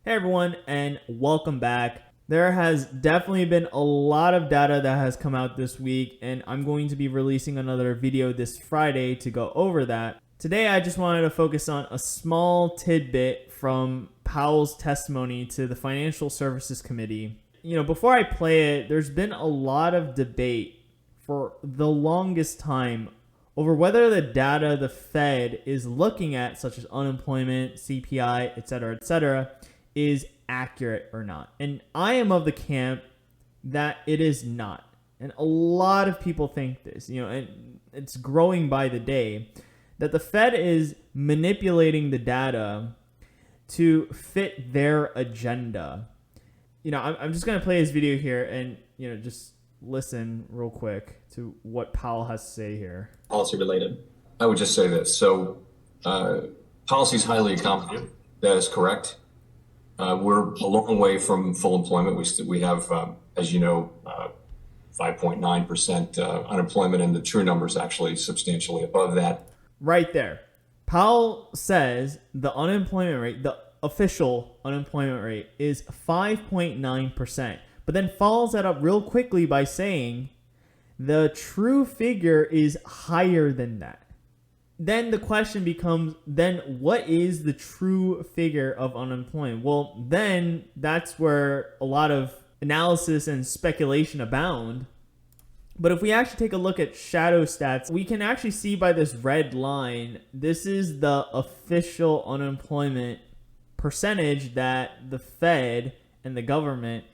Hey everyone, and welcome back. There has definitely been a lot of data that has come out this week, and I'm going to be releasing another video this Friday to go over that. Today, I just wanted to focus on a small tidbit from Powell's testimony to the Financial Services Committee. Before I play it, there's been a lot of debate for the longest time over whether the data the Fed is looking at, such as unemployment, CPI, etc., is accurate or not. And I am of the camp that it is not. And a lot of people think this, and it's growing by the day, that the Fed is manipulating the data to fit their agenda. I'm just going to play this video here and, just listen real quick to what Powell has to say here. Policy related. I would just say this. So policy is highly accommodative. That is correct. We're a long way from full employment. We have, as you know, 5.9% unemployment, and the true number is actually substantially above that. Right there. Powell says the unemployment rate, the official unemployment rate, is 5.9%, but then follows that up real quickly by saying the true figure is higher than that. Then the question becomes, then what is the true figure of unemployment? Well, then that's where a lot of analysis and speculation abound. But if we actually take a look at shadow stats, we can actually see by this red line, this is the official unemployment percentage that the Fed and the government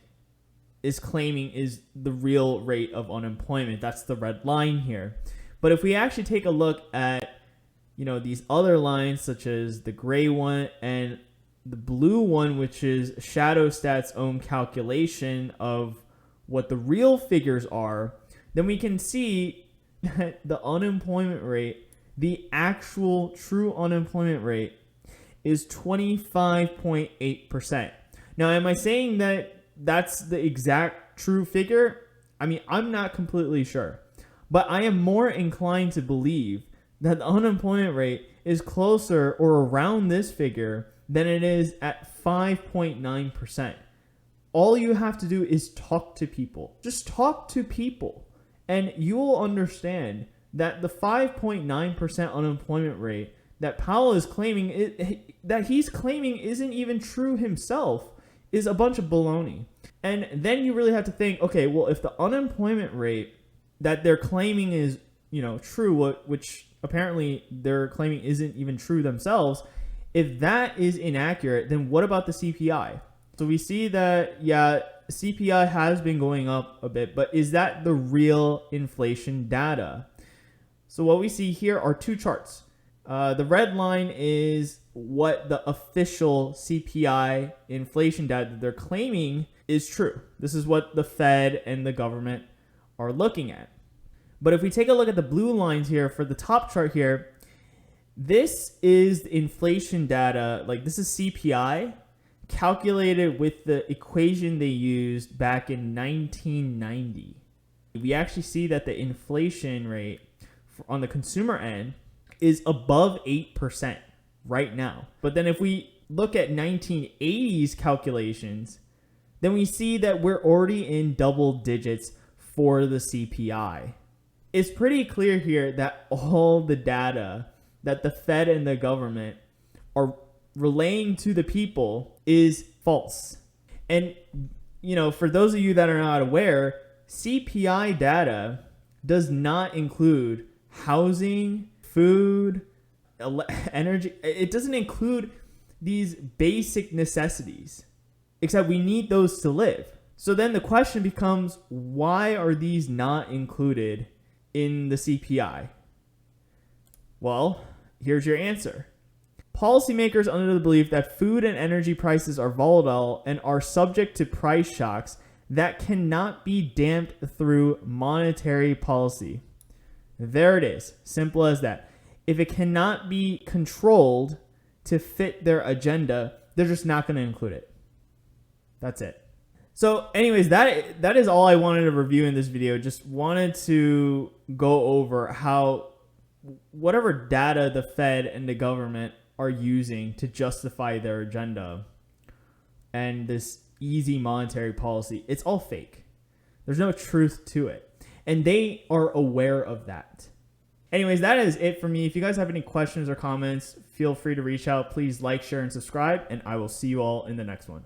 is claiming is the real rate of unemployment. That's the red line here. But if we actually take a look at these other lines, such as the gray one and the blue one, which is shadow stats own calculation of what the real figures are, then we can see that the unemployment rate, the actual true unemployment rate, is 25.8%. Now, am I saying that that's the exact true figure? I mean, I'm not completely sure, but I am more inclined to believe that the unemployment rate is closer or around this figure than it is at 5.9%. All you have to do is talk to people. Just talk to people, and you will understand that the 5.9% unemployment rate that Powell is claiming, that he's claiming isn't even true himself, is a bunch of baloney. And then you really have to think, okay, well, if the unemployment rate that they're claiming is, true, which apparently they're claiming isn't even true themselves, if that is inaccurate, then what about the CPI? So we see that, CPI has been going up a bit, but is that the real inflation data? So what we see here are two charts. The red line is what the official CPI inflation data that they're claiming is true. This is what the Fed and the government are looking at. But if we take a look at the blue lines here for the top chart here, this is the inflation data, like this is CPI calculated with the equation they used back in 1990. We actually see that the inflation rate on the consumer end is above 8% right now. But then if we look at 1980s calculations, then we see that we're already in double digits for the CPI. It's pretty clear here that all the data that the Fed and the government are relaying to the people is false. And, for those of you that are not aware, CPI data does not include housing, food, energy. It doesn't include these basic necessities, except we need those to live. So then the question becomes, why are these not included in the CPI? Well, here's your answer. Policymakers under the belief that food and energy prices are volatile and are subject to price shocks that cannot be damped through monetary policy. There it is. Simple as that. If it cannot be controlled to fit their agenda, they're just not going to include it. That's it. So anyways, that is all I wanted to review in this video. Just wanted to go over how whatever data the Fed and the government are using to justify their agenda, and this easy monetary policy, it's all fake. There's no truth to it. And they are aware of that. Anyways, that is it for me. If you guys have any questions or comments, feel free to reach out. Please like, share, and subscribe, and I will see you all in the next one.